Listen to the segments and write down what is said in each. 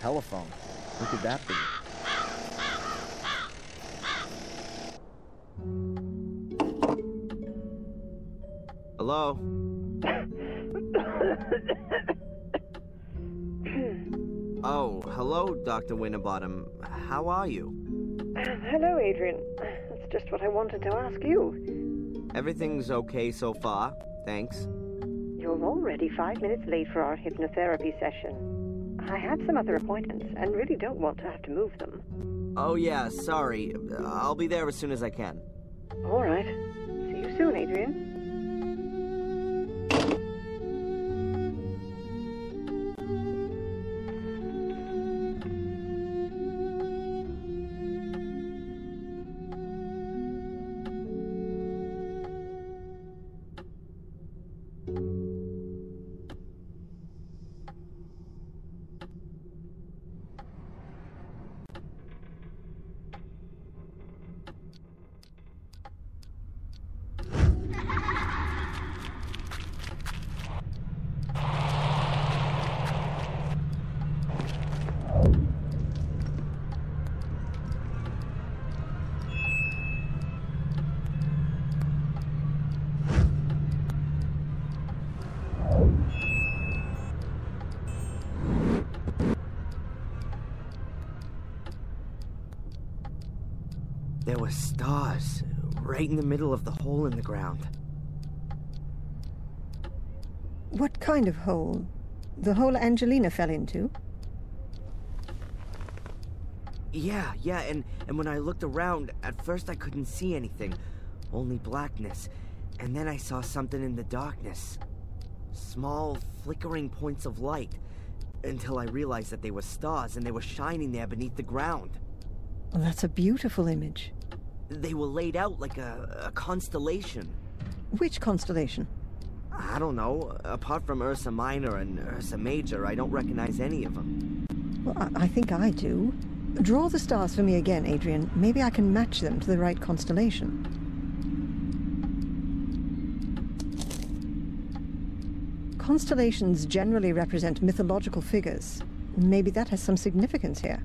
telephone. Who could that be? Hello? Oh, hello, Dr. Winterbottom. How are you? Hello, Adrian. That's just what I wanted to ask you. Everything's okay so far, thanks. You're already 5 minutes late for our hypnotherapy session. I have some other appointments and really don't want to have to move them. Oh yeah, sorry. I'll be there as soon as I can. All right. See you soon, Adrian. There were stars right in the middle of the hole in the ground. What kind of hole? The hole Angelina fell into? Yeah, and when I looked around, at first I couldn't see anything, only blackness. And then I saw something in the darkness. Small, flickering points of light, until I realized that they were stars and they were shining there beneath the ground. Well, that's a beautiful image. They were laid out like a constellation. Which constellation? I don't know. Apart from Ursa Minor and Ursa Major, I don't recognize any of them. Well, I think I do. Draw the stars for me again, Adrian. Maybe I can match them to the right constellation. Constellations generally represent mythological figures. Maybe that has some significance here.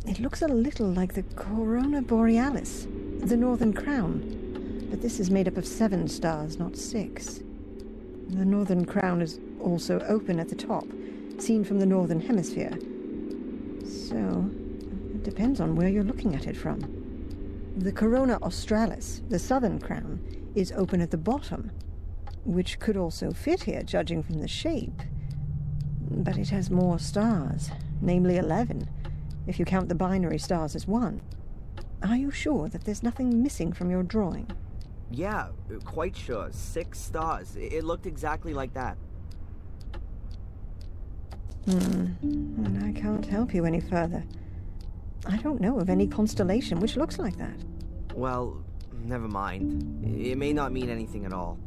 It looks a little like the Corona Borealis, the Northern Crown. But this is made up of 7 stars, not 6. The Northern Crown is also open at the top, seen from the Northern Hemisphere. So, it depends on where you're looking at it from. The Corona Australis, the Southern Crown, is open at the bottom, which could also fit here, judging from the shape. But it has more stars, namely 11, if you count the binary stars as 1. Are you sure that there's nothing missing from your drawing? Yeah, quite sure. 6 stars. It looked exactly like that. And I can't help you any further. I don't know of any constellation which looks like that. Well, never mind. It may not mean anything at all.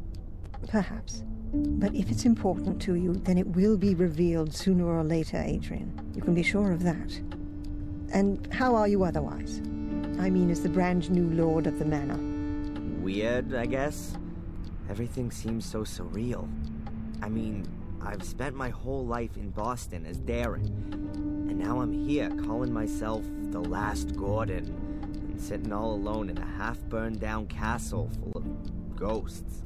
Perhaps. But if it's important to you, then it will be revealed sooner or later, Adrian. You can be sure of that. And how are you otherwise? I mean, as the brand new lord of the manor. Weird, I guess. Everything seems so surreal. I mean, I've spent my whole life in Boston as Darren, and now I'm here calling myself the last Gordon, and sitting all alone in a half-burned down castle full of ghosts.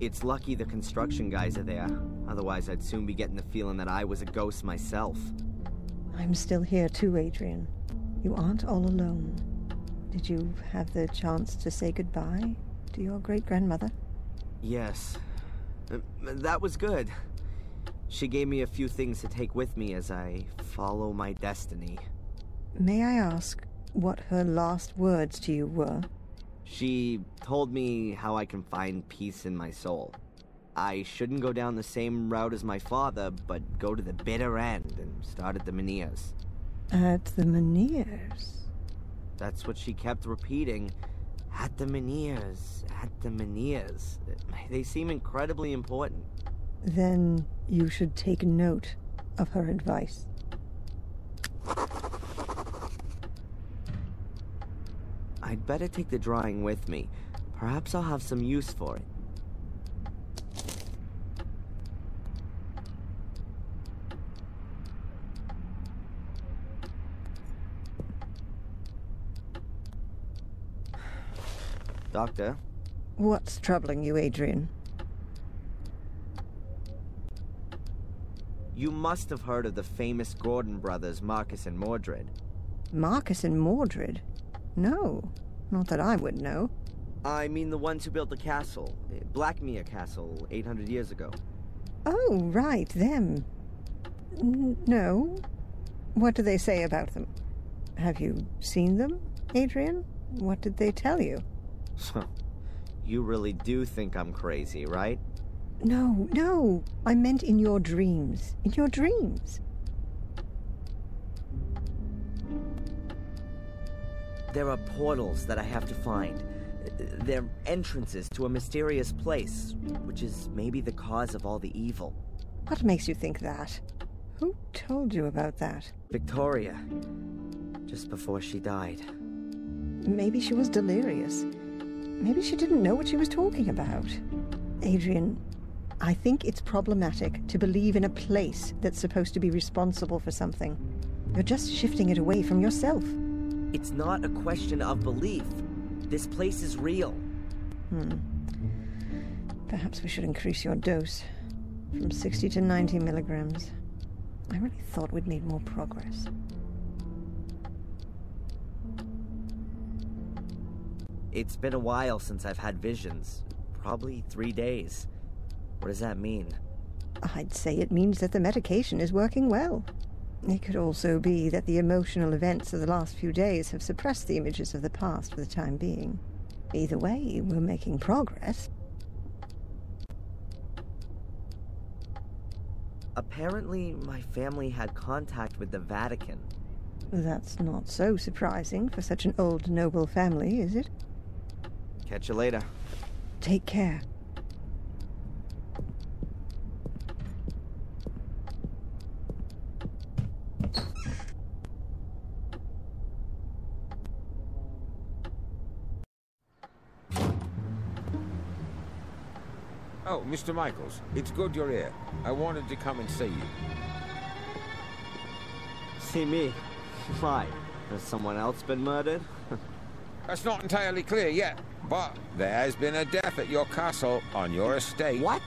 It's lucky the construction guys are there, otherwise I'd soon be getting the feeling that I was a ghost myself. I'm still here too, Adrian. You aren't all alone. Did you have the chance to say goodbye to your great-grandmother? Yes. That was good. She gave me a few things to take with me as I follow my destiny. May I ask what her last words to you were? She told me how I can find peace in my soul. I shouldn't go down the same route as my father, but go to the bitter end and start at the Menhirs. At the Menhirs? That's what she kept repeating. At the Menhirs, at the Menhirs. They seem incredibly important. Then you should take note of her advice. I'd better take the drawing with me. Perhaps I'll have some use for it. Doctor? What's troubling you, Adrian? You must have heard of the famous Gordon brothers, Marcus and Mordred. Marcus and Mordred? No, not that I would know. I mean the ones who built the castle, Blackmere Castle, 800 years ago. Oh, right, them. No. What do they say about them? Have you seen them, Adrian? What did they tell you? You really do think I'm crazy, right? No. I meant in your dreams. In your dreams. There are portals that I have to find. They're entrances to a mysterious place, which is maybe the cause of all the evil. What makes you think that? Who told you about that? Victoria, just before she died. Maybe she was delirious. Maybe she didn't know what she was talking about. Adrian, I think it's problematic to believe in a place that's supposed to be responsible for something. You're just shifting it away from yourself. It's not a question of belief. This place is real. Perhaps we should increase your dose from 60 to 90 milligrams. I really thought we'd made more progress. It's been a while since I've had visions. Probably 3 days. What does that mean? I'd say it means that the medication is working well. It could also be that the emotional events of the last few days have suppressed the images of the past for the time being. Either way, we're making progress. Apparently, my family had contact with the Vatican. That's not so surprising for such an old noble family, is it? Catch you later. Take care. Oh, Mr. Michaels, it's good you're here. I wanted to come and see you. See me? Why? Has someone else been murdered? That's not entirely clear yet, but there has been a death at your castle on your estate. What?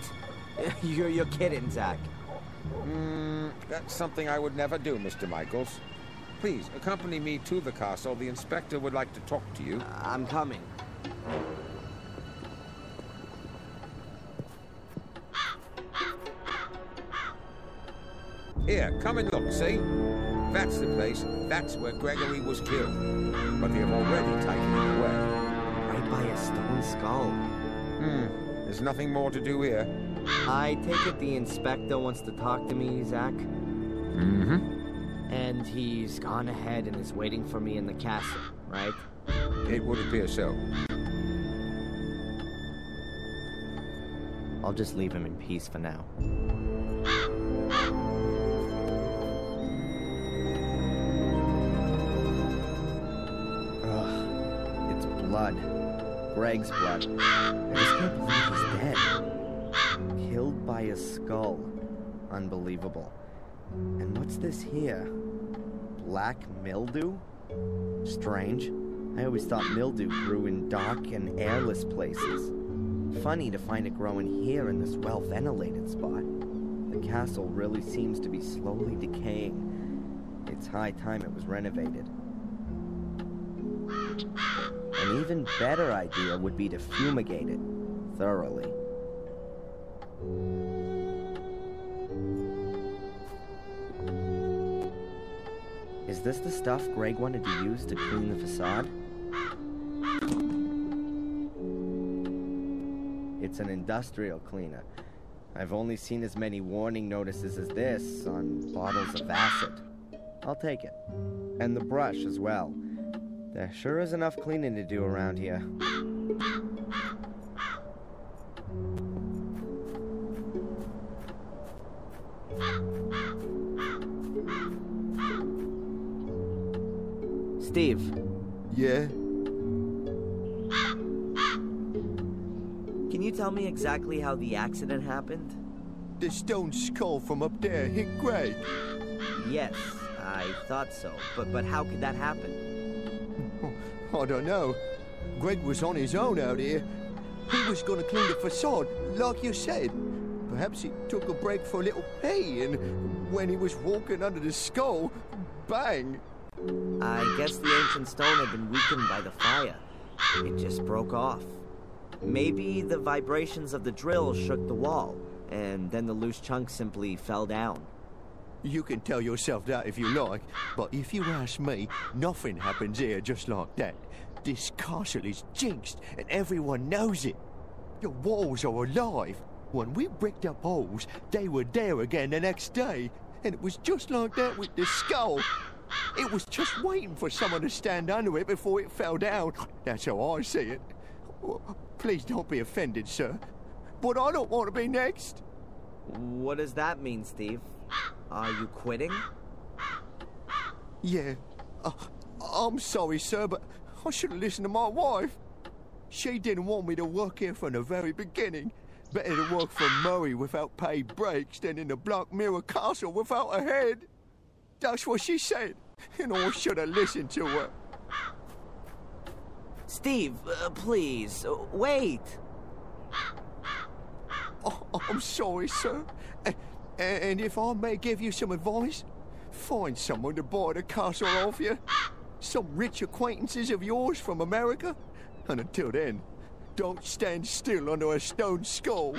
You're kidding, Zach. That's something I would never do, Mr. Michaels. Please, accompany me to the castle. The inspector would like to talk to you. I'm coming. Here, come and look, see? That's the place. That's where Gregory was killed. But they have already taken him away. Right by a stone skull. There's nothing more to do here. I take it the inspector wants to talk to me, Zach? And he's gone ahead and is waiting for me in the castle, right? It would appear so. I'll just leave him in peace for now. Ugh, it's blood. Greg's blood. I just can't believe he's dead. Killed by a skull. Unbelievable. And what's this here? Black mildew? Strange. I always thought mildew grew in dark and airless places. Funny to find it growing here in this well-ventilated spot. The castle really seems to be slowly decaying. It's high time it was renovated. An even better idea would be to fumigate it thoroughly. Is this the stuff Greg wanted to use to clean the facade? It's an industrial cleaner. I've only seen as many warning notices as this on bottles of acid. I'll take it. And the brush as well. There sure is enough cleaning to do around here. Steve. Yeah? Can you tell me exactly how the accident happened? The stone skull from up there hit Greg. Yes, I thought so. But how could that happen? I don't know. Greg was on his own out here. He was going to clean the facade, like you said. Perhaps he took a break for a little pee, and when he was walking under the skull, bang! I guess the ancient stone had been weakened by the fire. It just broke off. Maybe the vibrations of the drill shook the wall, and then the loose chunk simply fell down. You can tell yourself that if you like, but if you ask me, nothing happens here just like that. This castle is jinxed, and everyone knows it. The walls are alive. When we bricked up holes, they were there again the next day, and it was just like that with the skull. It was just waiting for someone to stand under it before it fell down. That's how I see it. Please don't be offended, sir, but I don't want to be next. What does that mean, Steve? Are you quitting? Yeah. I'm sorry, sir, but I should have listened to my wife. She didn't want me to work here from the very beginning. Better to work for Murray without paid breaks than in the Black Mirror Castle without a head. That's what she said, and I should have listened to her. Steve, please, wait. I'm sorry, sir. And if I may give you some advice, find someone to buy the castle off you. Some rich acquaintances of yours from America. And until then, don't stand still under a stone skull.